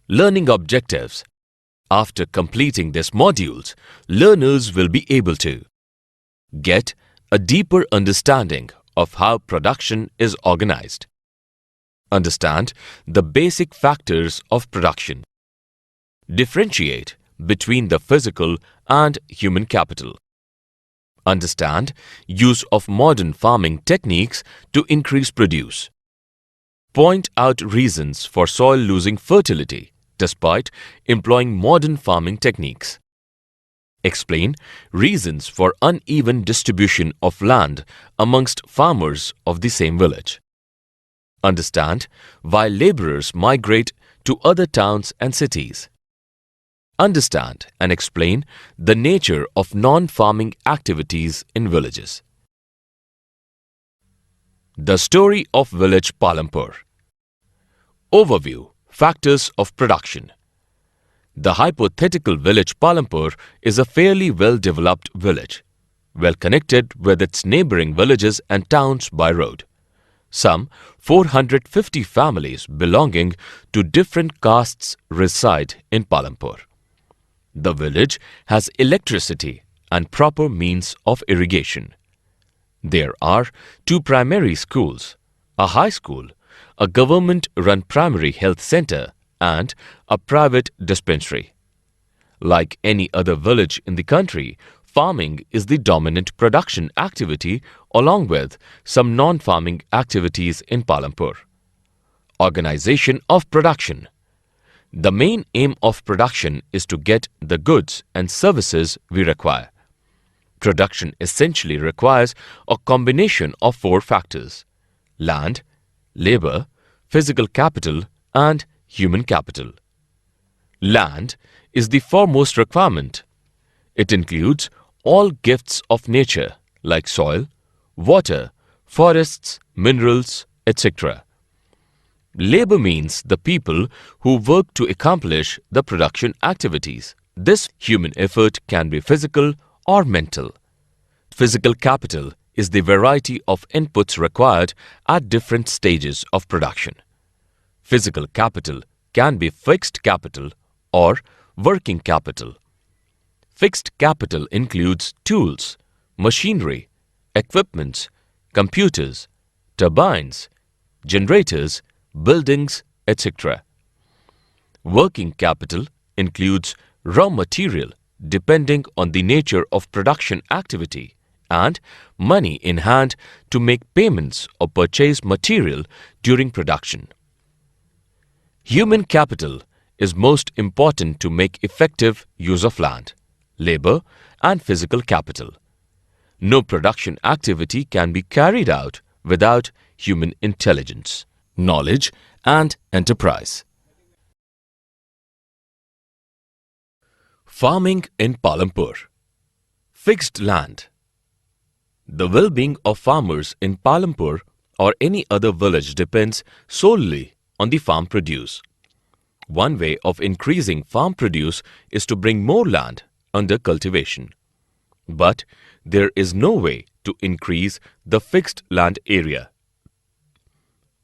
Learning objectives. After completing these modules, learners will be able to get a deeper understanding of how production is organized, understand the basic factors of production, differentiate between the physical and human capital, understand use of modern farming techniques to increase produce, point out reasons for soil losing fertility despite employing modern farming techniques, explain reasons for uneven distribution of land amongst farmers of the same village, understand why laborers migrate to other towns and cities, understand and explain the nature of non-farming activities in villages. The story of village Palampur. Overview. Factors of production. The hypothetical village Palampur is a fairly well-developed village, well connected with its neighboring villages and towns by road. Some 450 families belonging to different castes reside in Palampur. The village has electricity and proper means of irrigation. There are 2 primary schools, a high school, a government-run primary health center, and a private dispensary. Like any other village in the country, farming is the dominant production activity along with some non-farming activities in Palampur. Organization of production. The main aim of production is to get the goods and services we require. Production essentially requires a combination of 4 factors: land, labor, physical capital, and human capital. Land is the foremost requirement. It includes all gifts of nature like soil, water, forests, minerals, etc. Labor means the people who work to accomplish the production activities. This human effort can be physical or mental. Physical capital is the variety of inputs required at different stages of production. Physical capital can be fixed capital or working capital. Fixed capital includes tools, machinery, equipments, computers, turbines, generators, buildings, etc. Working capital includes raw material depending on the nature of production activity and money in hand to make payments or purchase material during production. Human capital is most important to make effective use of land, labor, and physical capital. No production activity can be carried out without human intelligence, knowledge, and enterprise. Farming in Palampur. Fixed land. The well-being of farmers in Palampur or any other village depends solely on the farm produce. One way of increasing farm produce is to bring more land under cultivation. But there is no way to increase the fixed land area.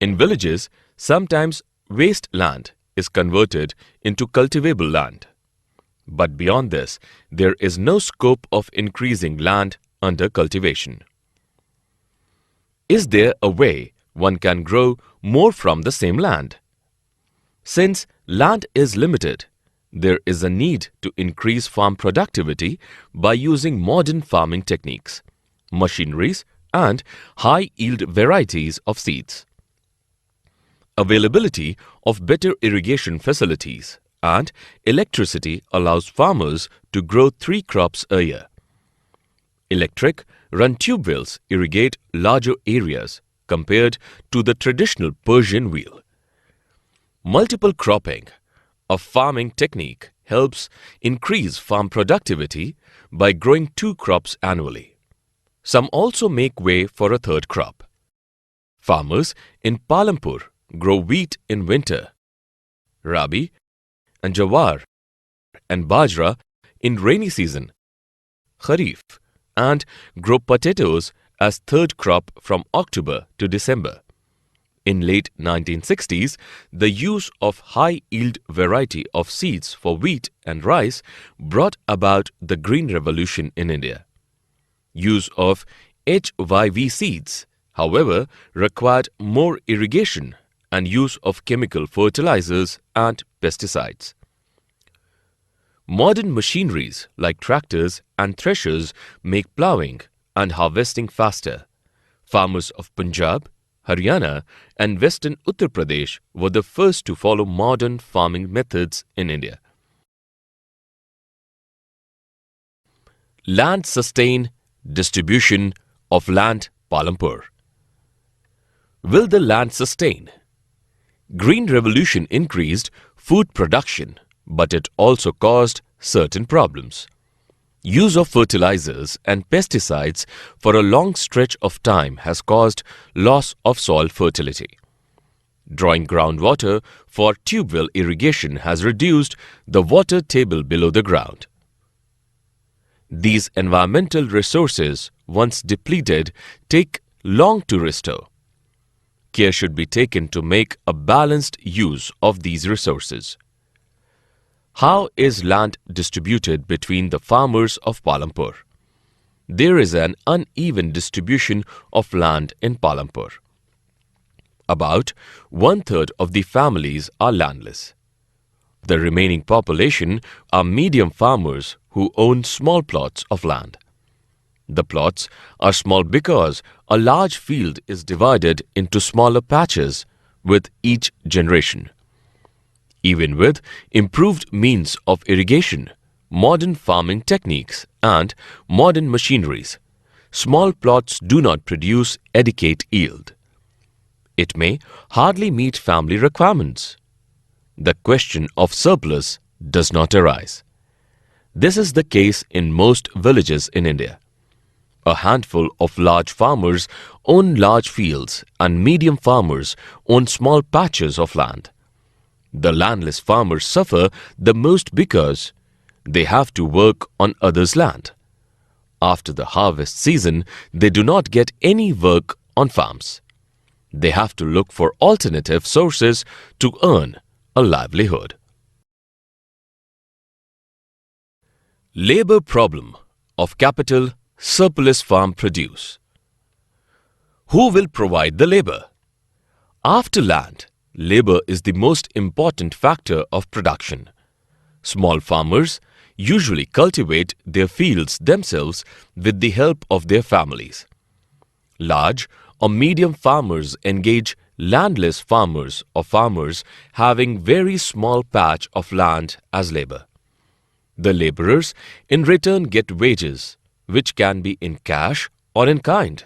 In villages, sometimes waste land is converted into cultivable land. But beyond this, there is no scope of increasing land under cultivation. Is there a way one can grow more from the same land? Since land is limited, there is a need to increase farm productivity by using modern farming techniques, machineries, and high-yield varieties of seeds. Availability of better irrigation facilities and electricity allows farmers to grow 3 crops a year. Electric run tube wells irrigate larger areas compared to the traditional Persian wheel. Multiple cropping, a farming technique, helps increase farm productivity by growing 2 crops annually. Some also make way for a 3rd crop. Farmers in Palampur grow wheat in winter, rabi and jawar and bajra in rainy season, kharif, and grow potatoes as third crop from October to December. In late 1960s, the use of high-yield variety of seeds for wheat and rice brought about the Green Revolution in India. Use of HYV seeds, however, required more irrigation and use of chemical fertilizers and pesticides. Modern machineries like tractors and threshers make ploughing and harvesting faster. Farmers of Punjab, Haryana and western Uttar Pradesh were the first to follow modern farming methods in India. Land sustain distribution of land Palampur. Will the land sustain? Green Revolution increased food production, but it also caused certain problems. Use of fertilizers and pesticides for a long stretch of time has caused loss of soil fertility. Drawing groundwater for tube well irrigation has reduced the water table below the ground. These environmental resources, once depleted, take long to restore. Care should be taken to make a balanced use of these resources. How is land distributed between the farmers of Palampur? There is an uneven distribution of land in Palampur. About one-third of the families are landless. The remaining population are medium farmers who own small plots of land. The plots are small because a large field is divided into smaller patches with each generation. Even with improved means of irrigation, modern farming techniques and modern machineries, small plots do not produce adequate yield. It may hardly meet family requirements. The question of surplus does not arise. This is the case in most villages in India. A handful of large farmers own large fields and medium farmers own small patches of land. The landless farmers suffer the most because they have to work on others' land. After the harvest season, they do not get any work on farms. They have to look for alternative sources to earn a livelihood. Labor problem of capital surplus farm produce. Who will provide the labor? After land, labor is the most important factor of production. Small farmers usually cultivate their fields themselves with the help of their families. Large or medium farmers engage landless farmers or farmers having very small patch of land as labor. The laborers in return get wages, which can be in cash or in kind.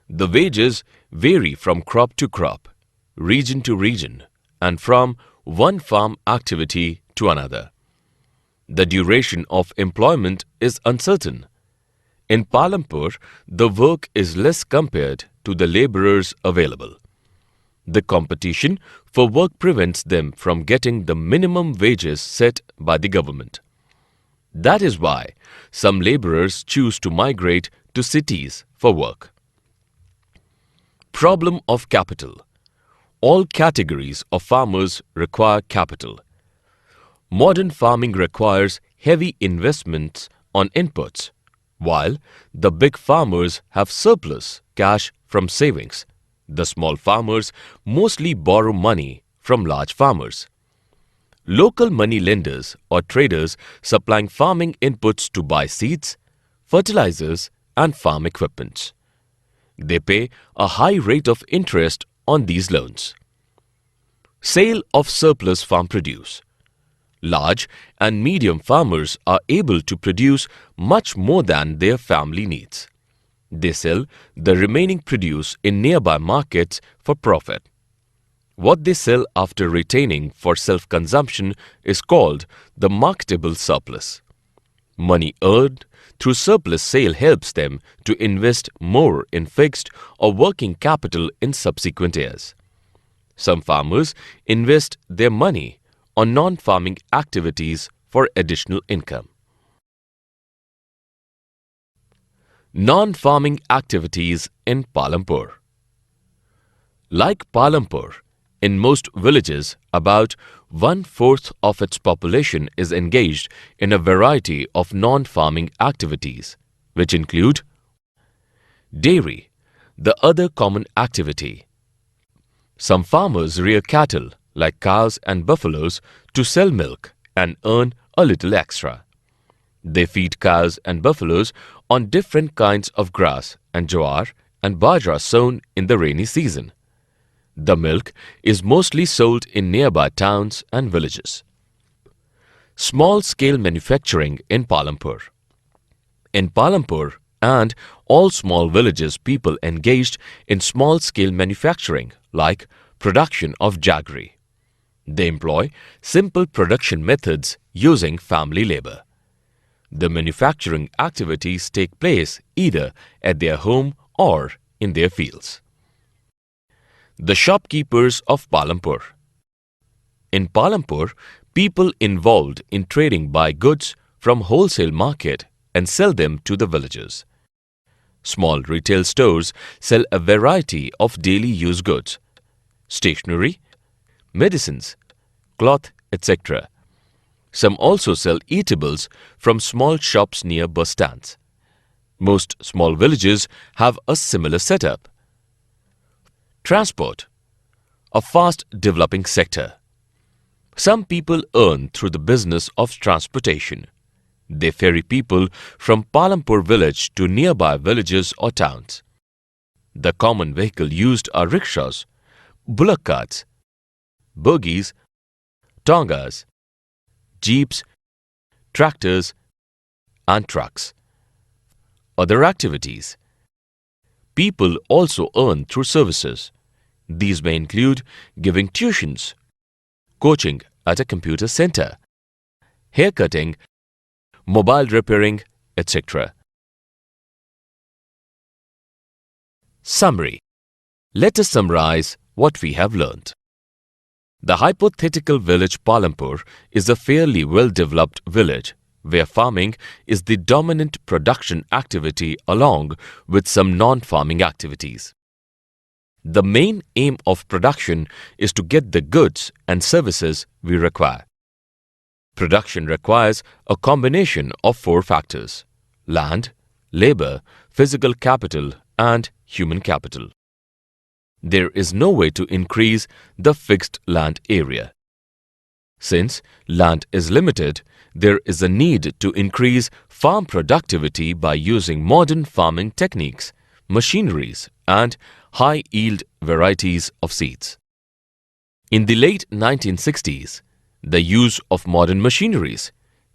The wages vary from crop to crop, region to region, and from one farm activity to another. The duration of employment is uncertain. In Palampur, the work is less compared to the laborers available. The competition for work prevents them from getting the minimum wages set by the government. That is why some laborers choose to migrate to cities for work. Problem of capital. All categories of farmers require capital. Modern farming requires heavy investments on inputs, while the big farmers have surplus cash from savings. The small farmers mostly borrow money from large farmers. Local money lenders or traders supplying farming inputs to buy seeds, fertilizers and farm equipment. They pay a high rate of interest on these loans. Sale of surplus farm produce. Large and medium farmers are able to produce much more than their family needs. They sell the remaining produce in nearby markets for profit. What they sell after retaining for self-consumption is called the marketable surplus. Money earned through surplus sale helps them to invest more in fixed or working capital in subsequent years. Some farmers invest their money on non-farming activities for additional income. Non-farming activities in Palampur. Like Palampur, in most villages, about 1/4 of its population is engaged in a variety of non-farming activities, which include dairy, the other common activity. Some farmers rear cattle, like cows and buffaloes, to sell milk and earn a little extra. They feed cows and buffaloes on different kinds of grass and jowar and bajra sown in the rainy season. The milk is mostly sold in nearby towns and villages. Small-scale manufacturing in Palampur. In Palampur and all small villages, people engaged in small-scale manufacturing like production of jaggery. They employ simple production methods using family labor. The manufacturing activities take place either at their home or in their fields. The shopkeepers of Palampur. In Palampur, people involved in trading buy goods from wholesale market and sell them to the villagers. Small retail stores sell a variety of daily use goods, stationery, medicines, cloth, etc. Some also sell eatables from small shops near bus stands. Most small villages have a similar setup. Transport, a fast developing sector. Some people earn through the business of transportation. They ferry people from Palampur village to nearby villages or towns. The common vehicle used are rickshaws, bullock carts, bogies, tongas, jeeps, tractors and trucks. Other activities. People also earn through services. These may include giving tuitions, coaching at a computer center, haircutting, mobile repairing, etc. Summary. Let us summarize what we have learnt. The hypothetical village Palampur is a fairly well-developed village where farming is the dominant production activity along with some non-farming activities. The main aim of production is to get the goods and services we require. Production requires a combination of 4 factors: land, labor, physical capital, and human capital. There is no way to increase the fixed land area. Since land is limited, there is a need to increase farm productivity by using modern farming techniques, machineries, and high-yield varieties of seeds. In the late 1960s, the use of modern machineries,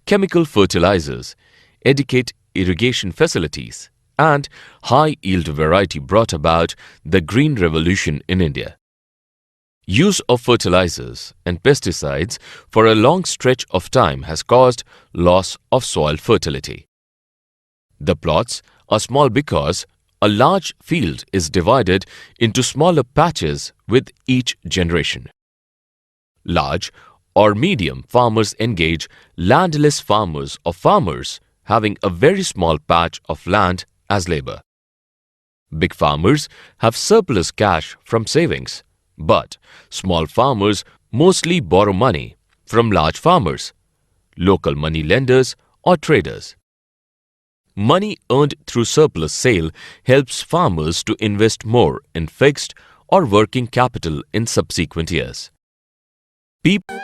chemical fertilizers, adequate irrigation facilities, and high-yield variety brought about the Green Revolution in India. Use of fertilizers and pesticides for a long stretch of time has caused loss of soil fertility. The plots are small because a large field is divided into smaller patches with each generation. Large or medium farmers engage landless farmers or farmers having a very small patch of land as labor. Big farmers have surplus cash from savings, but small farmers mostly borrow money from large farmers, local money lenders or traders. Money earned through surplus sale helps farmers to invest more in fixed or working capital in subsequent years. People